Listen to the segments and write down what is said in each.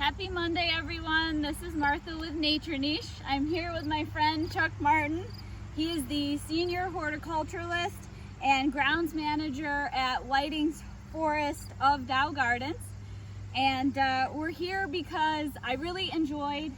Happy Monday, everyone. This is Martha with Nature Niche. I'm here with my friend Chuck Martin. He is the senior horticulturalist and grounds manager at Whiting's Forest of Dow Gardens. And we're here because I really enjoyed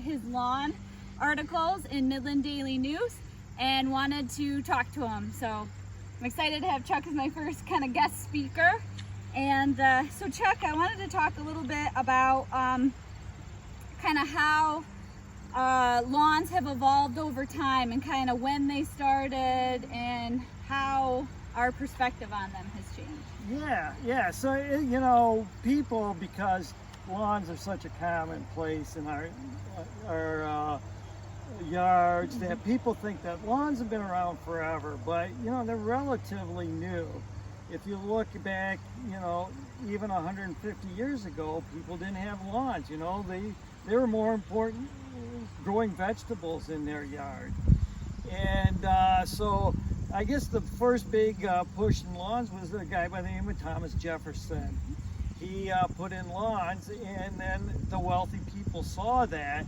his lawn articles in Midland Daily News and wanted to talk to him. So I'm excited to have Chuck as my first kind of guest speaker. And so Chuck, I wanted to talk a little bit about kind of how lawns have evolved over time and kind of when they started and how our perspective on them has changed. Yeah. So, you know, people, because lawns are such a common place in our yards, that people think that lawns have been around forever, but, you know, they're relatively new. If you look back, you know, even 150 years ago, people didn't have lawns. You know, they were more important growing vegetables in their yard. And so I guess the first big push in lawns was a guy by the name of Thomas Jefferson. He put in lawns, and then the wealthy people saw that.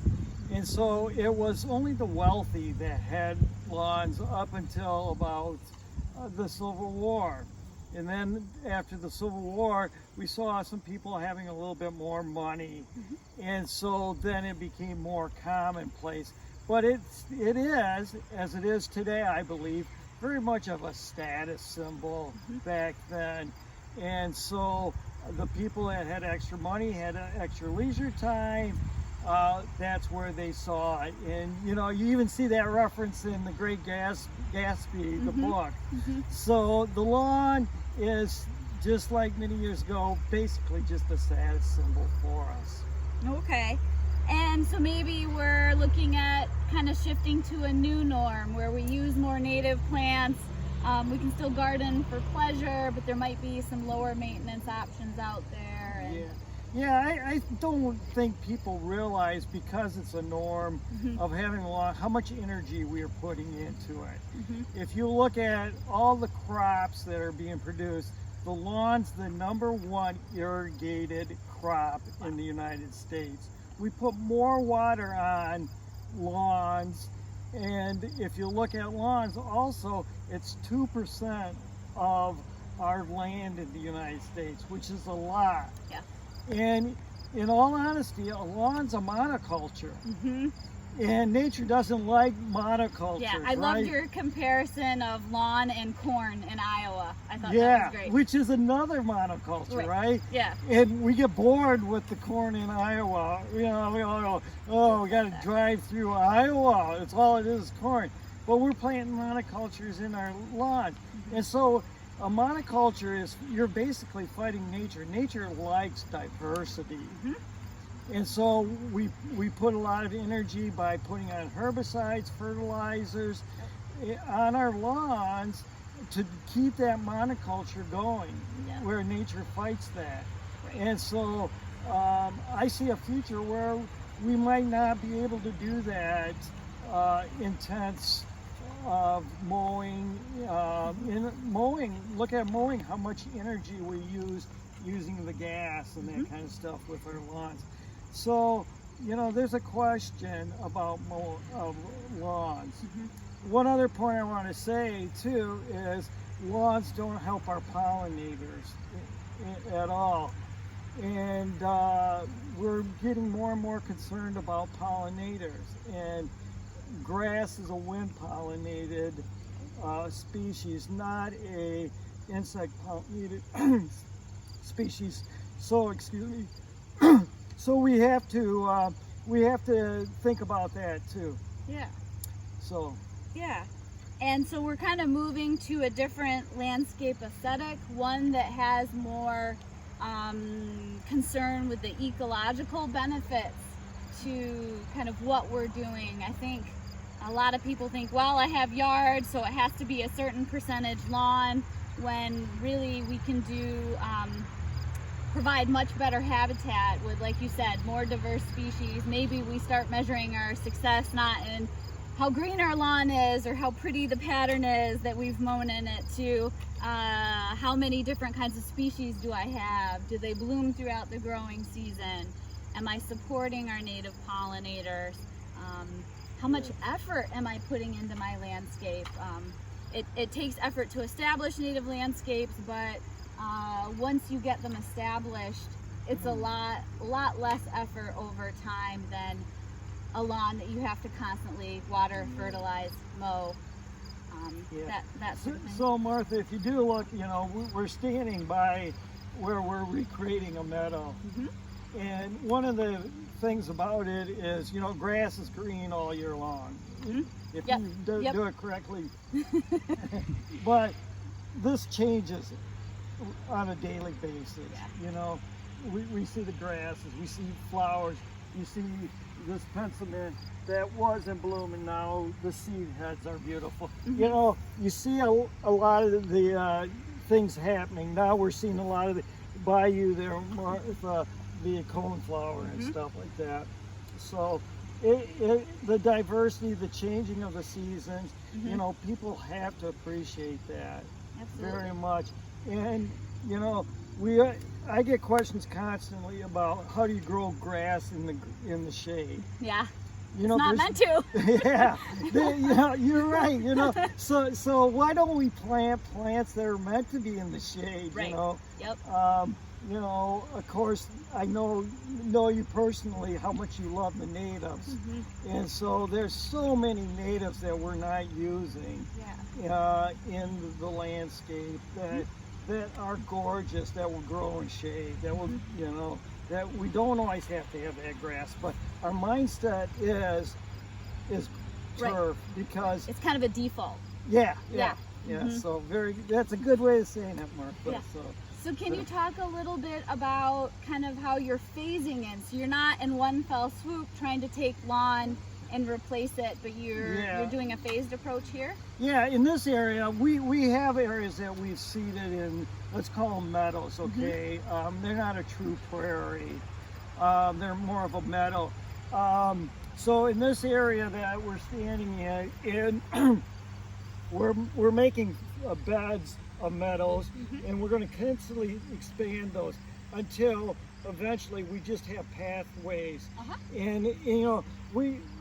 And so it was only the wealthy that had lawns up until about the Civil War. And then after the Civil War, we saw some people having a little bit more money. And so then it became more commonplace. But it is, as it is today, I believe, very much of a status symbol back then. And so the people that had extra money, had extra leisure time, that's where they saw it. And, you know, you even see that reference in The Great Gatsby, the book. So the lawn is, just like many years ago, basically just a status symbol for us. Okay. And so maybe we're looking at kind of shifting to a new norm where we use more native plants. We can still garden for pleasure, but there might be some lower maintenance options out there. And I don't think people realize, because it's a norm of having a lawn, how much energy we are putting into it. If you look at all the crops that are being produced, the lawn's the #1 irrigated crop in the United States. We put more water on lawns, and if you look at lawns also, it's 2% of our land in the United States, which is a lot. Yeah. And in all honesty, a lawn's a monoculture. And nature doesn't like monoculture. Yeah, I loved your comparison of lawn and corn in Iowa. I thought that was great. Which is another monoculture, right? Yeah. And we get bored with the corn in Iowa. You know, we all go, oh, we got to drive through Iowa. It's all it is corn. But we're planting monocultures in our lawn. And so a monoculture is, you're basically fighting nature. Nature likes diversity. And so we put a lot of energy by putting on herbicides, fertilizers on our lawns to keep that monoculture going, where nature fights that. And so I see a future where we might not be able to do that intense mowing. Look at mowing, how much energy we use using the gas and that kind of stuff with our lawns. So, you know, there's a question about lawns. One other point I want to say too is lawns don't help our pollinators at all. And we're getting more and more concerned about pollinators. And grass is a wind pollinated species, not a insect pollinated species. So, excuse me. So we have to think about that too. Yeah. So. Yeah. And so we're kind of moving to a different landscape aesthetic, one that has more concern with the ecological benefits to kind of what we're doing. I think a lot of people think, well, I have yards, so it has to be a certain percentage lawn, when really we can provide much better habitat with, like you said, more diverse species. Maybe we start measuring our success not in how green our lawn is or how pretty the pattern is that we've mown in it to how many different kinds of species do I have? Do they bloom throughout the growing season? Am I supporting our native pollinators? How much effort am I putting into my landscape? It takes effort to establish native landscapes, but once you get them established, it's a lot less effort over time than a lawn that you have to constantly water, fertilize, mow. That sort of thing. So Martha, if you do look, you know, we're standing by where we're recreating a meadow. And one of the things about it is, you know, grass is green all year long. If you do it correctly. But this changes on a daily basis. You know, we see the grasses, we see flowers, you see this pensament that was in bloom, and now the seed heads are beautiful. You know, you see a lot of the things happening. Now we're seeing a lot of the bayou there, the coneflower and stuff like that. So the diversity, the changing of the seasons, you know, people have to appreciate that very much. And you know, I get questions constantly about how do you grow grass in the shade. You know, it's not meant to. You're right. You know, so why don't we plant plants that are meant to be in the shade? You know. You know, of course, I know you personally how much you love the natives, and so there's so many natives that we're not using in the landscape that are gorgeous, that will grow in shade, that will, you know, that we don't always have to have that grass, but our mindset is turf because it's kind of a default. So that's a good way of saying it, Martha. So can you talk a little bit about kind of how you're phasing in? So you're not in one fell swoop trying to take lawn and replace it, but you're doing a phased approach here? In this area, we have areas that we've seeded in, let's call them meadows, okay? They're not a true prairie. They're more of a meadow. So in this area that we're standing in, we're making beds of meadows, and we're going to constantly expand those until eventually we just have pathways. And you know,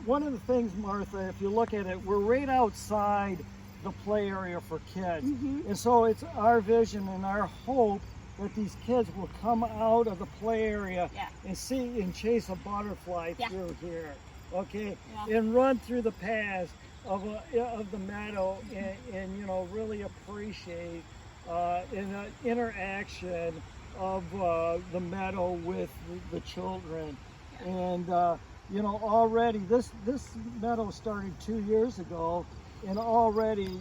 one of the things, Martha, if you look at it, we're right outside the play area for kids, and so it's our vision and our hope that these kids will come out of the play area and see and chase a butterfly through here, okay, and run through the paths of the meadow, and you know, really appreciate an interaction of the meadow with the children. And you know, already this meadow started 2 years ago, and already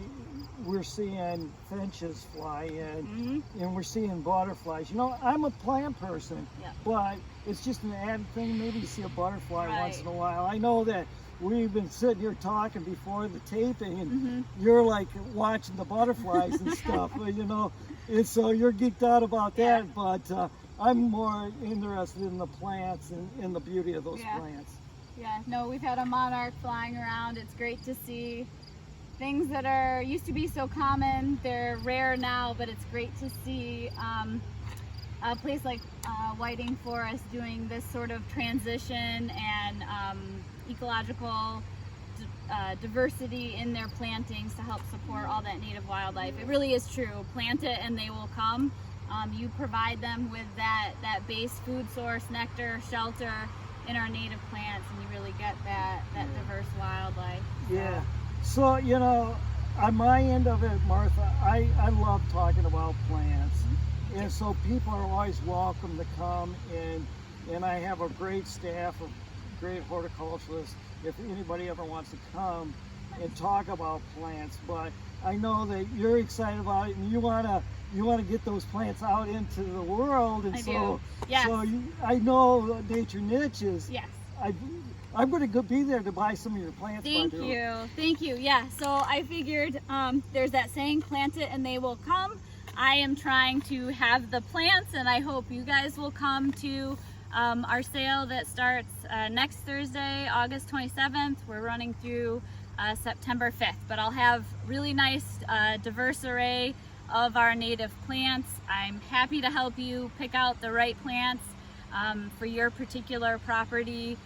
we're seeing finches fly in, and we're seeing butterflies. You know, I'm a plant person, but it's just an added thing. Maybe you see a butterfly once in a while. I know that we've been sitting here talking before the taping, and you're like watching the butterflies and stuff, you know, and so you're geeked out about that, but I'm more interested in the plants and in the beauty of those plants. No, we've had a monarch flying around. It's great to see things that used to be so common. They're rare now, but it's great to see a place like Whiting Forest doing this sort of transition and ecological diversity in their plantings to help support all that native wildlife. It really is true. Plant it and they will come. You provide them with that base food source, nectar, shelter in our native plants, and you really get that diverse wildlife. So, you know, on my end of it, Martha, I love talking about plants. And so people are always welcome to come, and I have a great staff of great horticulturists if anybody ever wants to come and talk about plants. But I know that you're excited about it, and you want to get those plants out into the world, and so I know Nature Niches. I'm going to be there to buy some of your plants. Thank you. Yeah, so I figured there's that saying, plant it and they will come. I am trying to have the plants, and I hope you guys will come to our sale that starts next Thursday, August 27th. We're running through September 5th, but I'll have really nice diverse array of our native plants. I'm happy to help you pick out the right plants. for your particular property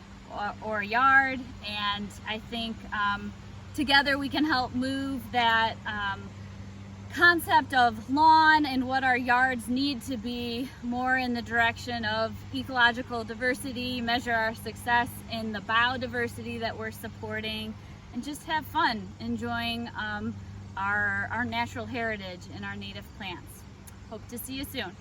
or yard. And I think together we can help move that concept of lawn and what our yards need to be more in the direction of ecological diversity, measure our success in the biodiversity that we're supporting, and just have fun enjoying our natural heritage and our native plants. Hope to see you soon.